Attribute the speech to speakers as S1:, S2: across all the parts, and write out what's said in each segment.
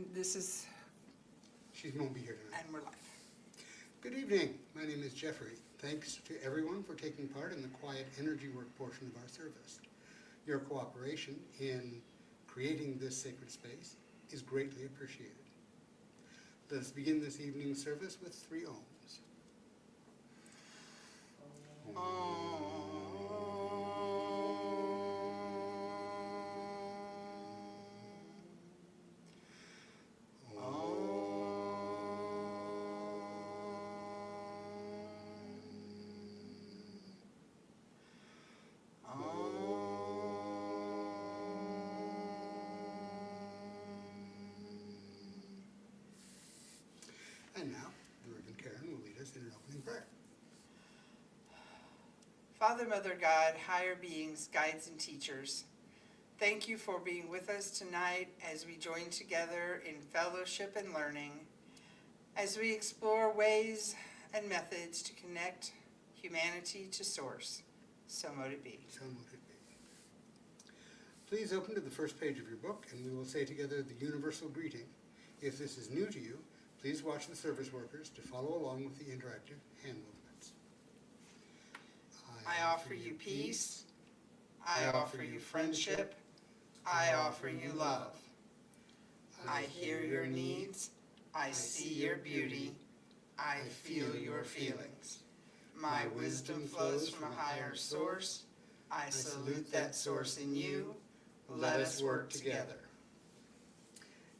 S1: And this is,
S2: She won't be here tonight.
S1: and we're live.
S2: Good evening. My name is Jeffrey. Thanks to everyone for taking part in the quiet energy work portion of our service. Your cooperation in creating this sacred space is greatly appreciated. Let us begin this evening's service with 3 ohms. And now, the Reverend Karen will lead us in an opening prayer.
S1: Father, Mother, God, higher beings, guides, and teachers, thank you for being with us tonight as we join together in fellowship and learning, as we explore ways and methods to connect humanity to Source. So mote it be.
S2: So mote it be. Please open to the first page of your book, and we will say together the universal greeting. If this is new to you, please watch the service workers to follow along with the interactive hand movements.
S1: I offer you peace. I offer you friendship. I offer you love. I hear your needs. I see your beauty. I feel your feelings. My wisdom flows from a higher source. I salute that source in you. Let us work together.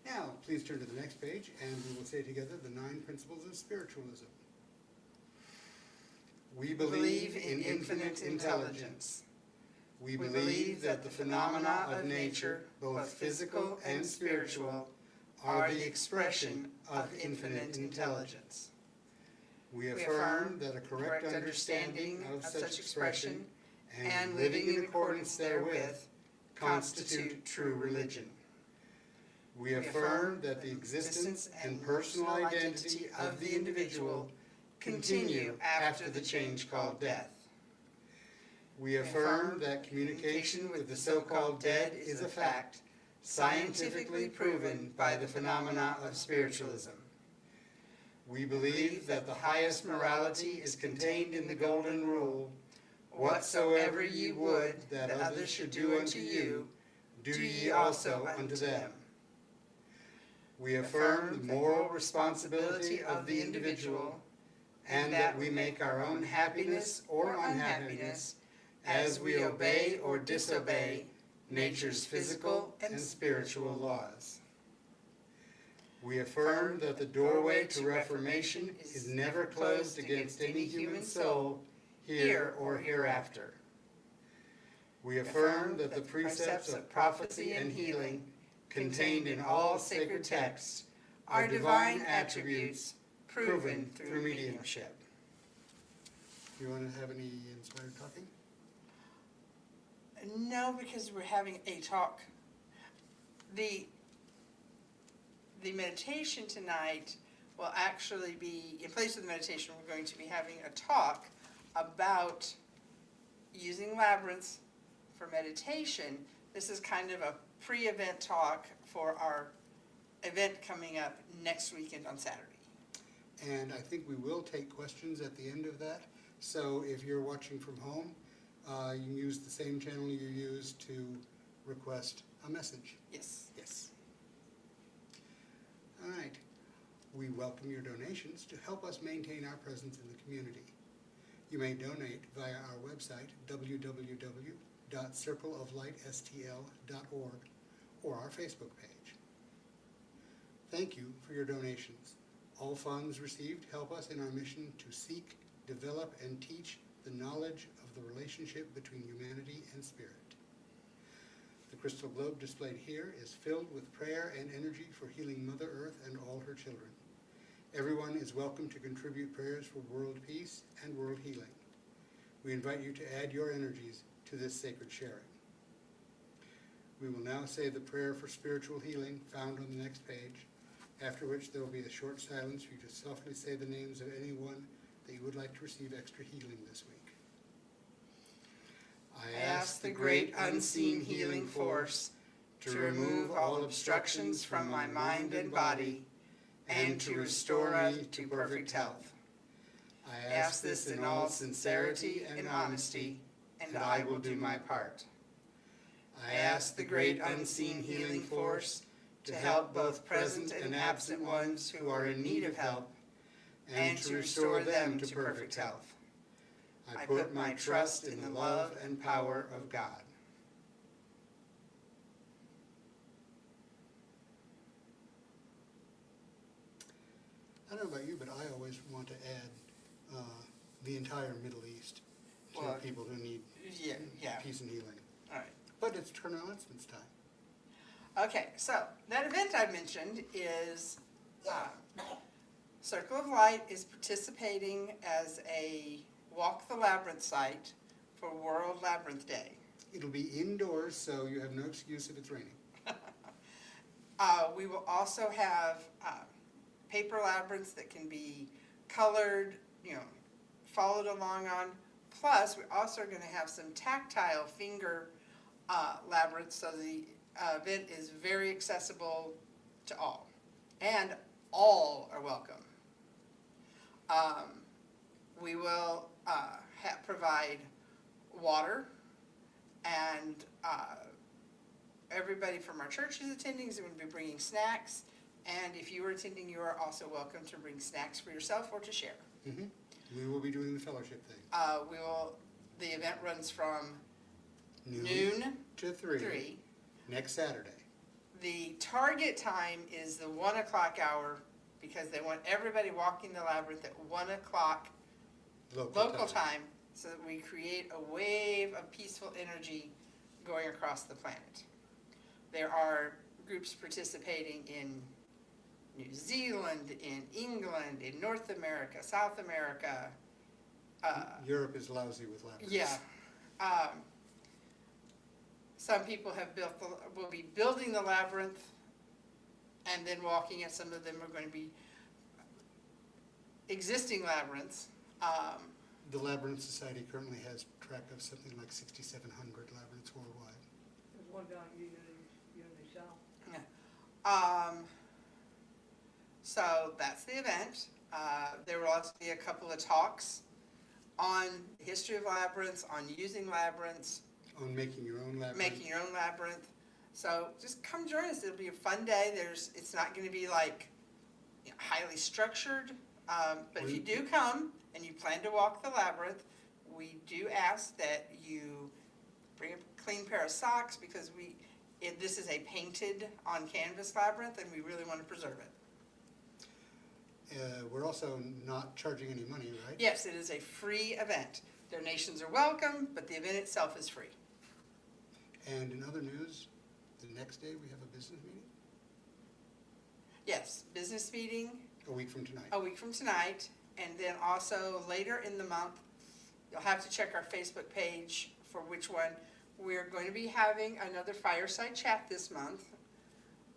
S2: Now, please turn to the next page, and we will say together the 9 principles of spiritualism. We believe in infinite intelligence. We believe that the phenomena of nature, both physical and spiritual, are the expression of infinite intelligence. We affirm that a correct understanding of such expression and living in accordance therewith constitute true religion. We affirm that the existence and personal identity of the individual continue after the change called death. We affirm that communication with the so-called dead is a fact, scientifically proven by the phenomena of spiritualism. We believe that the highest morality is contained in the golden rule, whatsoever ye would that others should do unto you, do ye also unto them. We affirm the moral responsibility of the individual, and that we make our own happiness or unhappiness as we obey or disobey nature's physical and spiritual laws. We affirm that the doorway to reformation is never closed against any human soul, here or hereafter. We affirm that the precepts of prophecy and healing contained in all sacred texts are divine attributes proven through mediumship. Do you want to have any inspired talking?
S1: No, because we're having a talk. The meditation tonight will actually be, in place of the meditation, we're going to be having a talk about using labyrinths for meditation. This is kind of a pre-event talk for our event coming up next weekend on Saturday.
S2: And I think we will take questions at the end of that. So if you're watching from home, you can use the same channel you use to request a message.
S1: Yes.
S2: Yes. All right. We welcome your donations to help us maintain our presence in the community. You may donate via our website, www.circleoflightstl.org, or our Facebook page. Thank you for your donations. All funds received help us in our mission to seek, develop, and teach the knowledge of the relationship between humanity and spirit. The crystal globe displayed here is filled with prayer and energy for healing Mother Earth and all her children. Everyone is welcome to contribute prayers for world peace and world healing. We invite you to add your energies to this sacred sharing. We will now say the prayer for spiritual healing found on the next page, after which there will be a short silence for you to softly say the names of anyone that you would like to receive extra healing this week. I ask the great unseen healing force
S1: to remove all obstructions from my mind and body, and to restore me to perfect health. I ask this in all sincerity and honesty, and I will do my part. I ask the great unseen healing force to help both present and absent ones who are in need of help, and to restore them to perfect health. I put my trust in the love and power of God.
S2: I don't know about you, but I always want to add the entire Middle East to
S1: Well,
S2: people who need
S1: Yeah.
S2: peace and healing.
S1: All right.
S2: But it's turn announcements time.
S1: Okay, so that event I mentioned is Circle of Light is participating as a Walk the Labyrinth site for World Labyrinth Day.
S2: It'll be indoors, so you have no excuse if it's raining.
S1: We will also have paper labyrinths that can be colored, followed along on. Plus, we're also going to have some tactile finger labyrinths, so the event is very accessible to all. And all are welcome. We will provide water, and everybody from our church is attending is going to be bringing snacks. And if you are attending, you are also welcome to bring snacks for yourself or to share.
S2: Mm-hmm. We will be doing the fellowship thing.
S1: The event runs from
S2: Noon to 3.
S1: 3.
S2: Next Saturday.
S1: The target time is the 1 o'clock hour because they want everybody walking the labyrinth at 1 o'clock local time so that we create a wave of peaceful energy going across the planet. There are groups participating in New Zealand, in England, in North America, South America.
S2: Europe is lousy with labyrinths.
S1: Yeah. Some people will be building the labyrinth and then walking it. Some of them are going to be existing labyrinths.
S2: The Labyrinth Society currently has track of something like 6,700 labyrinths worldwide.
S3: There's one down at Unity South.
S1: So that's the event. There will also be a couple of talks on the history of labyrinths, on using labyrinths,
S2: On making your own labyrinth.
S1: making your own labyrinth. So just come join us. It'll be a fun day. It's not going to be like highly structured, but if you do come and you plan to walk the labyrinth, we do ask that you bring a clean pair of socks because this is a painted on canvas labyrinth and we really want to preserve it.
S2: We're also not charging any money, right?
S1: Yes, it is a free event. Donations are welcome, but the event itself is free.
S2: And in other news, the next day we have a business meeting?
S1: Yes, business meeting
S2: A week from tonight.
S1: a week from tonight, and then also later in the month, you'll have to check our Facebook page for which one. We're going to be having another fireside chat this month,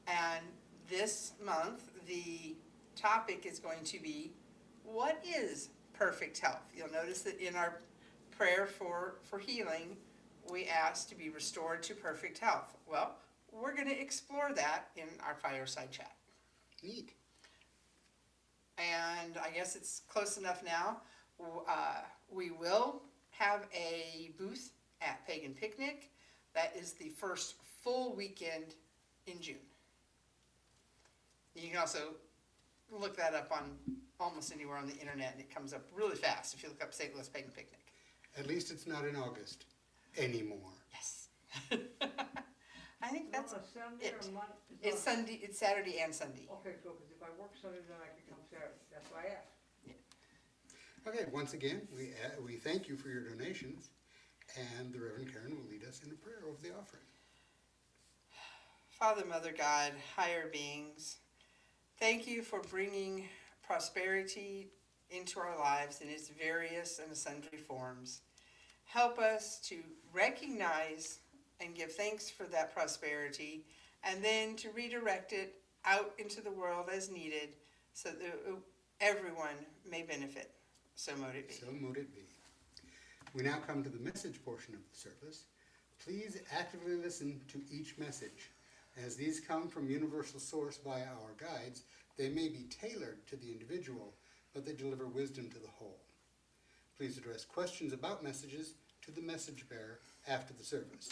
S1: and this month the topic is going to be, what is perfect health? You'll notice that in our prayer for healing, we ask to be restored to perfect health. Well, we're going to explore that in our fireside chat.
S2: Neat.
S1: And I guess it's close enough now. We will have a booth at Pagan Picnic. That is the first full weekend in June. You can also look that up on almost anywhere on the internet, and it comes up really fast if you look up St. Louis Pagan Picnic.
S2: At least it's not in August anymore.
S1: Yes. I think that's
S3: On a Sunday
S1: it.
S3: or Monday?
S1: It's Sunday. It's Saturday and Sunday.
S3: Okay, so, because if I work Sunday, then I can come Saturday, that's why I asked.
S2: Okay, once again, we thank you for your donations, and the Reverend Karen will lead us in a prayer over the offering.
S1: Father, Mother, God, higher beings, thank you for bringing prosperity into our lives in its various and sundry forms. Help us to recognize and give thanks for that prosperity, and then to redirect it out into the world as needed so that everyone may benefit. So mote it be.
S2: So mote it be. We now come to the message portion of the service. Please actively listen to each message. As these come from universal source via our guides, they may be tailored to the individual, but they deliver wisdom to the whole. Please address questions about messages to the message bearer after the service.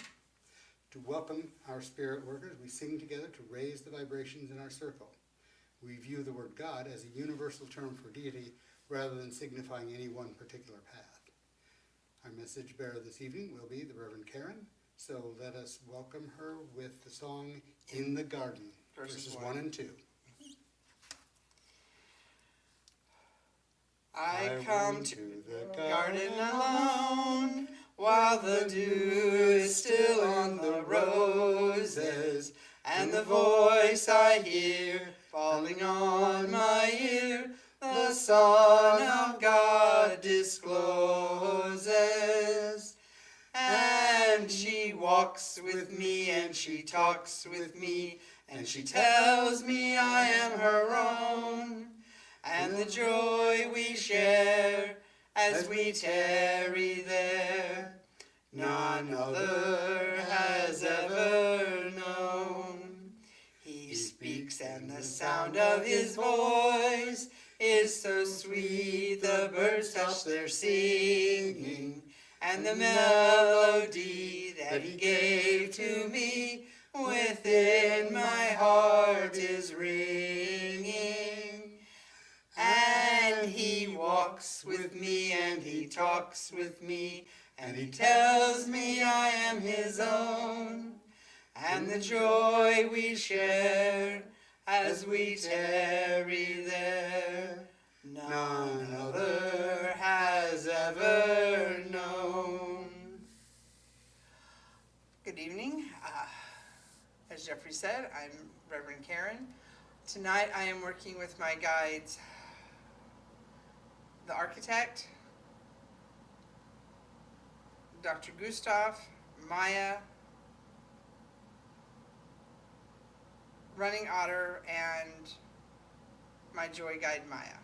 S2: To welcome our spirit workers, we sing together to raise the vibrations in our circle. We view the word God as a universal term for deity rather than signifying any one particular path. Our message bearer this evening will be the Reverend Karen, so let us welcome her with the song In the Garden, verses 1 and 2.
S1: I come to the garden alone, while the dew is still on the roses, and the voice I hear falling on my ear, the Son of God discloses. And she walks with me, and she talks with me, and she tells me I am her own. And the joy we share as we tarry there, none other has ever known. He speaks, and the sound of his voice is so sweet, the birds hush their singing, and the melody that he gave to me within my heart is ringing. And he walks with me, and he talks with me, and he tells me I am his own. And the joy we share as we tarry there, none other has ever known. Good evening. As Jeffrey said, I'm Reverend Karen. Tonight I am working with my guides, the architect, Dr. Gustav, Maya, Running Otter, and my joy guide Maya.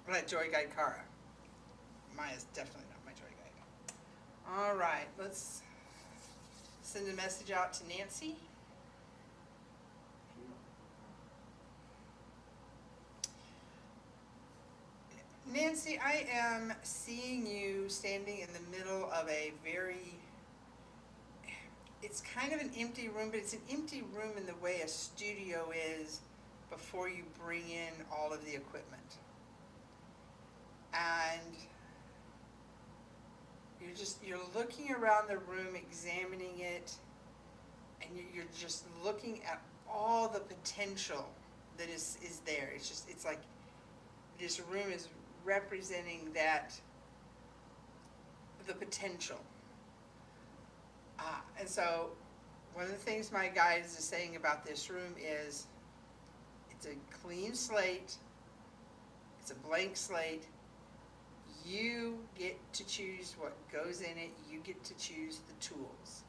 S1: Well, not joy guide Kara. Maya's definitely not my joy guide. All right, let's send a message out to Nancy. Nancy, I am seeing you standing in the middle of a very, it's kind of an empty room, but it's an empty room in the way a studio is before you bring in all of the equipment. And you're looking around the room, examining it, and you're just looking at all the potential that is there. It's like this room is representing that, the potential. And so one of the things my guides is saying about this room is it's a clean slate, it's a blank slate. You get to choose what goes in it, you get to choose the tools.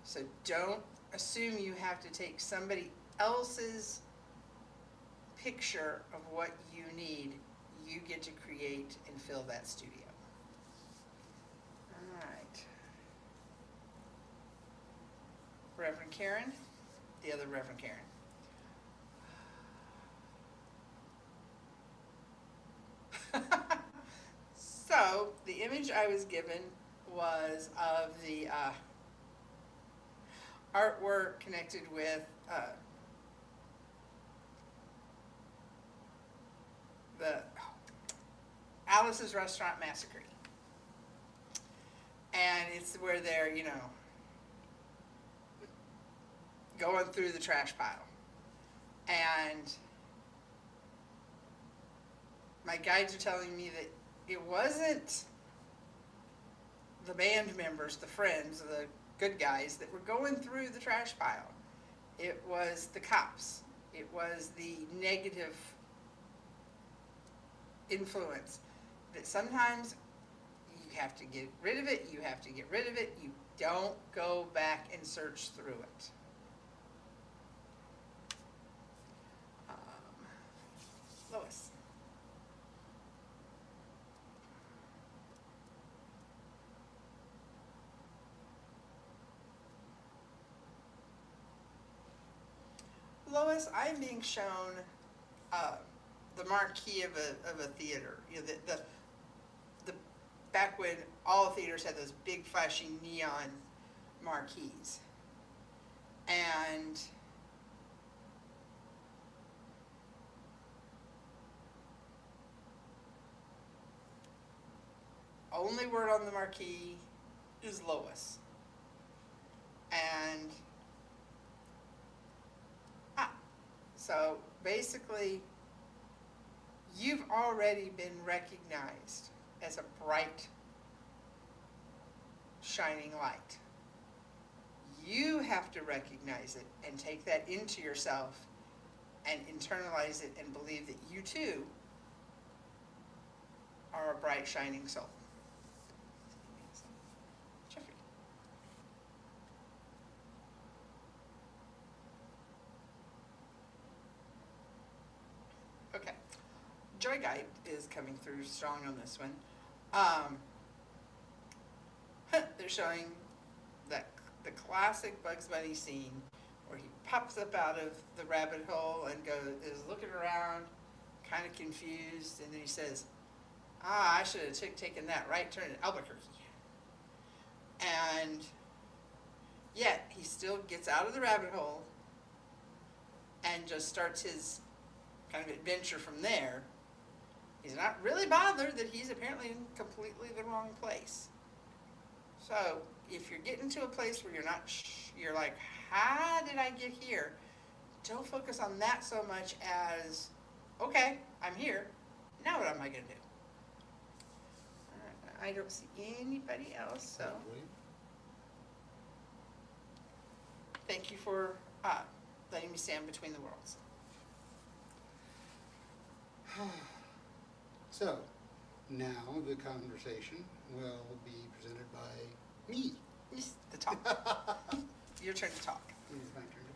S1: So don't assume you have to take somebody else's picture of what you need. You get to create and fill that studio. All right. Reverend Karen, the other Reverend Karen. So the image I was given was of the artwork connected with the Alice's Restaurant Massacre. And it's where they're, going through the trash pile. And my guides are telling me that it wasn't the band members, the friends, the good guys that were going through the trash pile. It was the cops. It was the negative influence that sometimes you have to get rid of it, you have to get rid of it, you don't go back and search through it. Lois. Lois, I am being shown the marquee of a theater. You know, the back when all theaters had those big flashing neon marquees. And only word on the marquee is Lois. And so basically, you've already been recognized as a bright, shining light. You have to recognize it and take that into yourself and internalize it and believe that you too are a bright, shining soul. Jeffrey. Okay. Joy Guide is coming through strong on this one. They're showing the classic Bugs Bunny scene where he pops up out of the rabbit hole and is looking around, kind of confused, and then he says, I should have taken that right turn at Albuquerque. And yet he still gets out of the rabbit hole and just starts his kind of adventure from there. He's not really bothered that he's apparently in completely the wrong place. So if you're getting to a place where you're like, how did I get here? Don't focus on that so much as, okay, I'm here. Now what am I going to do? I don't see anybody else, so thank you for letting me stand between the worlds.
S2: So, now the conversation will be presented by me.
S1: Yes, the talk. Your turn to talk.
S2: It's my turn to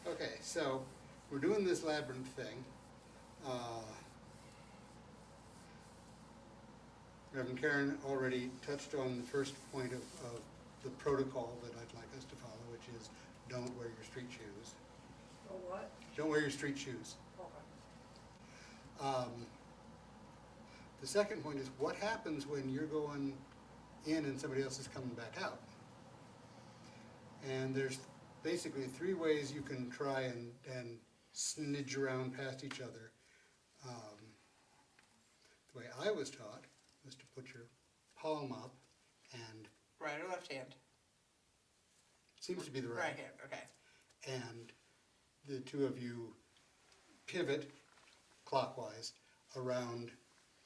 S2: talk. Okay, so we're doing this labyrinth thing. Reverend Karen already touched on the first point of the protocol that I'd like us to follow, which is don't wear your street shoes.
S3: Oh, what?
S2: Don't wear your street shoes.
S3: Okay.
S2: The second point is what happens when you're going in and somebody else is coming back out. And there's basically three ways you can try and snidge around past each other. The way I was taught was to put your palm up and...
S1: Right or left hand?
S2: Seems to be the right.
S1: Right hand, okay.
S2: And the two of you pivot clockwise around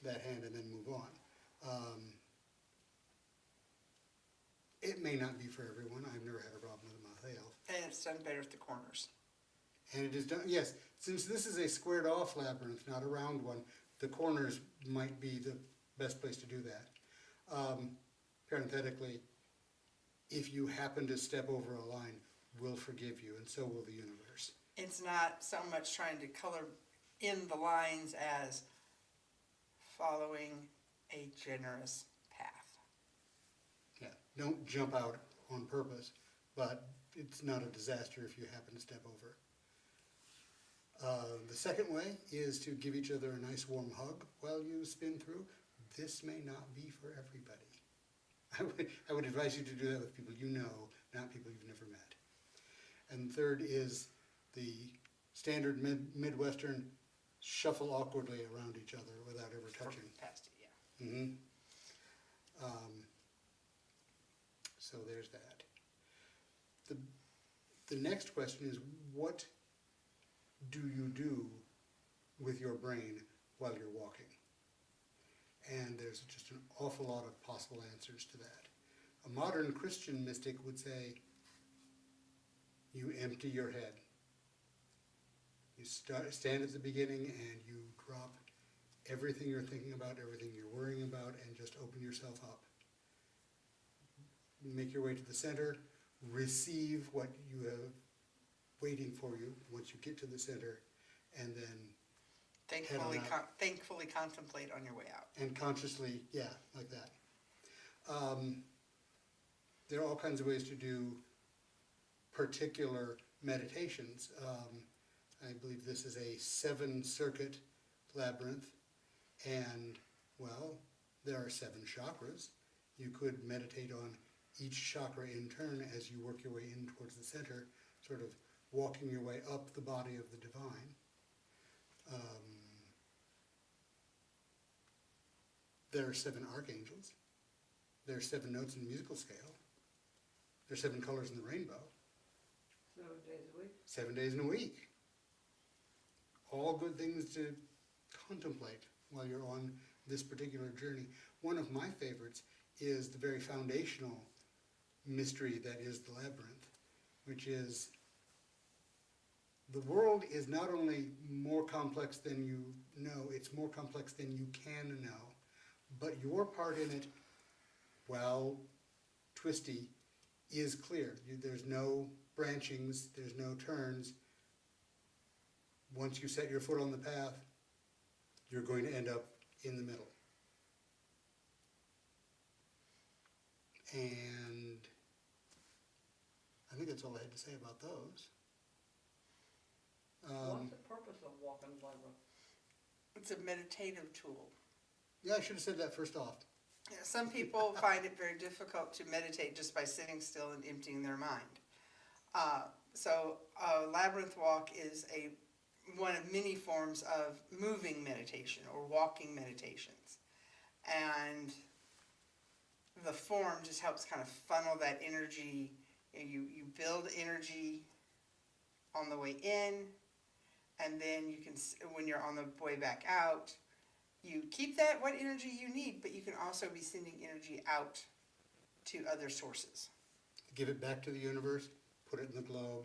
S2: that hand and then move on. It may not be for everyone. I've never had a problem with it myself.
S1: And it's done better at the corners.
S2: And it is done, yes, since this is a squared off labyrinth, not a round one, the corners might be the best place to do that. Parenthetically, if you happen to step over a line, we'll forgive you, and so will the universe.
S1: It's not so much trying to color in the lines as following a generous path.
S2: Yeah, don't jump out on purpose, but it's not a disaster if you happen to step over. The second way is to give each other a nice warm hug while you spin through. This may not be for everybody. I would advise you to do that with people you know, not people you've never met. And third is the standard Midwestern shuffle awkwardly around each other without ever touching.
S1: Past it, yeah.
S2: Mm-hmm. So there's that. The next question is, what do you do with your brain while you're walking? And there's just an awful lot of possible answers to that. A modern Christian mystic would say, you empty your head. You stand at the beginning and you drop everything you're thinking about, everything you're worrying about, and just open yourself up. Make your way to the center, receive what you have waiting for you once you get to the center, and then
S1: Thankfully contemplate on your way out.
S2: and consciously, yeah, like that. There are all kinds of ways to do particular meditations. I believe this is a 7-circuit labyrinth, and, well, there are 7 chakras. You could meditate on each chakra in turn as you work your way in towards the center, sort of walking your way up the body of the divine. There are 7 archangels. There are 7 notes in the musical scale. There are 7 colors in the rainbow.
S3: 7 days a week.
S2: 7 days in a week. All good things to contemplate while you're on this particular journey. One of my favorites is the very foundational mystery that is the labyrinth, which is the world is not only more complex than you know, it's more complex than you can know, but your part in it, while twisty, is clear. There's no branchings, there's no turns. Once you set your foot on the path, you're going to end up in the middle. And I think that's all I had to say about those.
S3: What's the purpose of walking the labyrinth?
S1: It's a meditative tool.
S2: Yeah, I should have said that first off.
S1: Yeah, some people find it very difficult to meditate just by sitting still and emptying their mind. So a labyrinth walk is one of many forms of moving meditation or walking meditations. And the form just helps kind of funnel that energy. You build energy on the way in, and then you can, when you're on the way back out, you keep what energy you need, but you can also be sending energy out to other sources.
S2: Give it back to the universe, put it in the globe.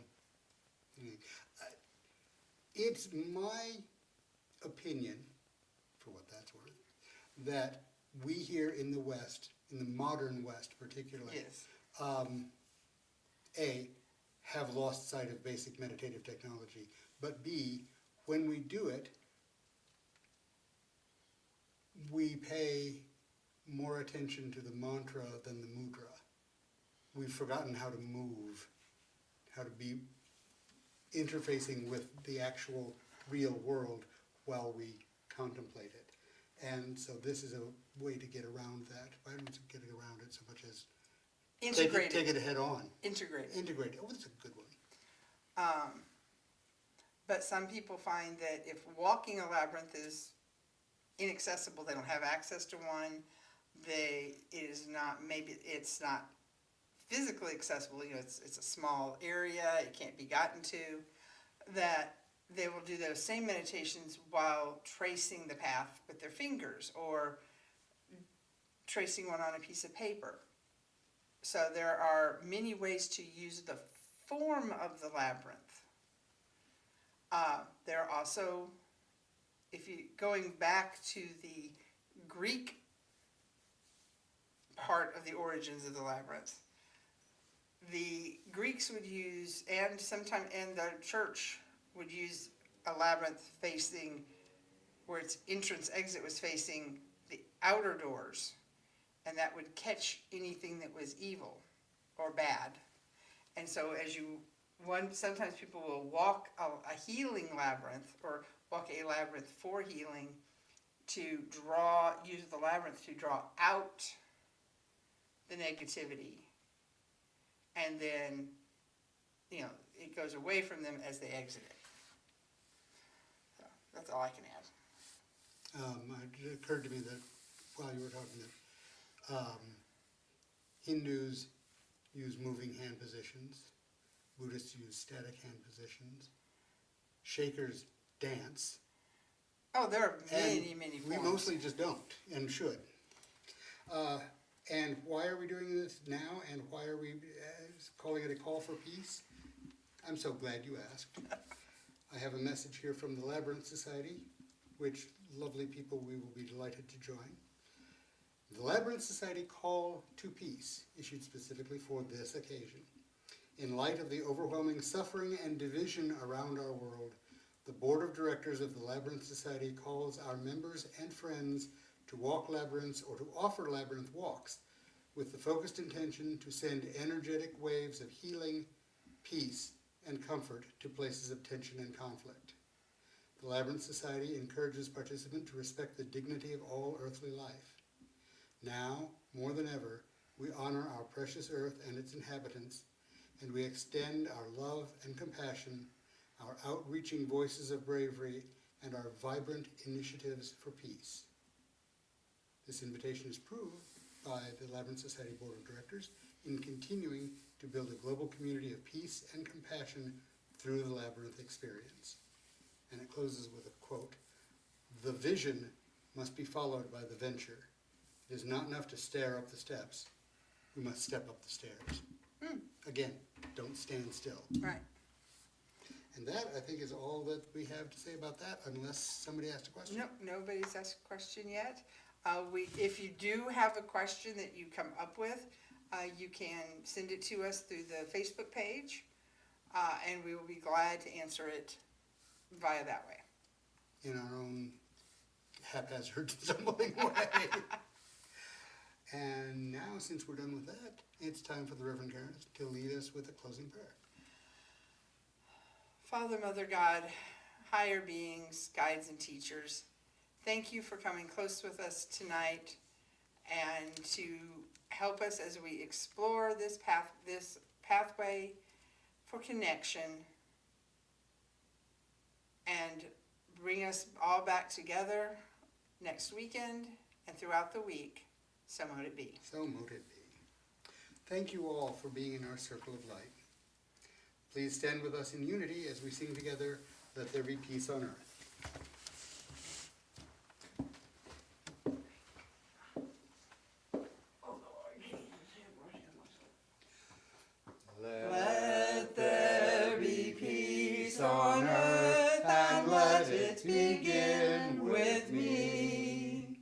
S2: It's my opinion, for what that's worth, that we here in the West, in the modern West particularly,
S1: Yes.
S2: A, have lost sight of basic meditative technology, but B, when we do it, we pay more attention to the mantra than the mudra. We've forgotten how to move, how to be interfacing with the actual real world while we contemplate it. And so this is a way to get around that. I don't get around it so much as
S1: Integrate
S2: take it head on.
S1: Integrate it.
S2: Integrate it. Oh, that's a good one.
S1: But some people find that if walking a labyrinth is inaccessible, they don't have access to one, maybe it's not physically accessible, it's a small area, it can't be gotten to, that they will do those same meditations while tracing the path with their fingers or tracing one on a piece of paper. So there are many ways to use the form of the labyrinth. There are also, going back to the Greek part of the origins of the labyrinth, the Greeks would use, and the church would use a labyrinth facing, where its entrance exit was facing the outer doors, and that would catch anything that was evil or bad. And so sometimes people will walk a healing labyrinth or walk a labyrinth for healing to use the labyrinth to draw out the negativity. And then, it goes away from them as they exit it. So that's all I can add.
S2: It occurred to me that while you were talking that Hindus use moving hand positions, Buddhists use static hand positions, Shakers dance.
S1: Oh, there are many, many forms.
S2: We mostly just don't and should. And why are we doing this now, and why are we calling it a call for peace? I'm so glad you asked. I have a message here from the Labyrinth Society, which lovely people we will be delighted to join. The Labyrinth Society Call to Peace, issued specifically for this occasion. In light of the overwhelming suffering and division around our world, the Board of Directors of the Labyrinth Society calls our members and friends to walk labyrinths or to offer labyrinth walks with the focused intention to send energetic waves of healing, peace, and comfort to places of tension and conflict. The Labyrinth Society encourages participants to respect the dignity of all earthly life. Now, more than ever, we honor our precious earth and its inhabitants, and we extend our love and compassion, our outreaching voices of bravery, and our vibrant initiatives for peace. This invitation is proved by the Labyrinth Society Board of Directors in continuing to build a global community of peace and compassion through the Labyrinth experience. And it closes with a quote, "The vision must be followed by the venture. It is not enough to stare up the steps. We must step up the stairs." Again, don't stand still.
S1: Right.
S2: And that, I think, is all that we have to say about that, unless somebody asked a question.
S1: Nope, nobody's asked a question yet. If you do have a question that you come up with, you can send it to us through the Facebook page, and we will be glad to answer it via that way.
S2: In our own haphazard, stumbling way. And now, since we're done with that, it's time for the Reverend Karen to lead us with a closing prayer.
S1: Father, Mother God, higher beings, guides, and teachers, thank you for coming close with us tonight and to help us as we explore this pathway for connection and bring us all back together next weekend and throughout the week. So mote it be.
S2: So mote it be. Thank you all for being in our circle of light. Please stand with us in unity as we sing together, "Let There Be Peace on Earth."
S1: Let there be peace on earth, and let it begin with me.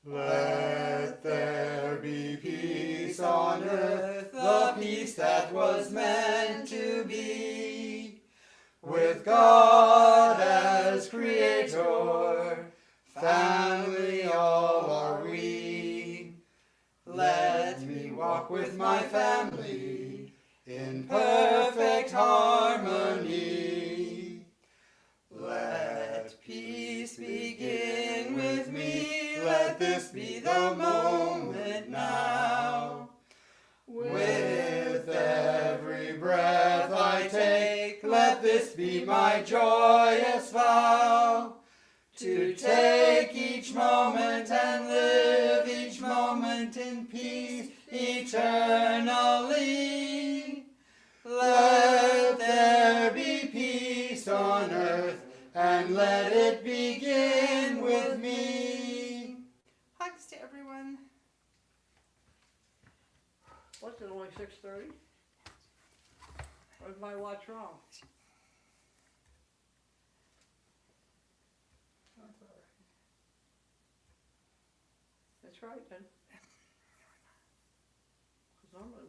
S2: Let there be peace on earth,
S1: The peace that was meant to be.
S2: with God as Creator, family all are we. Let me walk with my family in perfect harmony. Let peace begin with me, let this be the moment now. With every breath I take, let this be my joyous vow. To take each moment and live each moment in peace eternally. Let there be peace on earth, and let it begin with me.
S1: Hugs to everyone.
S3: What's it, only 6:30? Or is my watch wrong? That's right then. 'Cause normally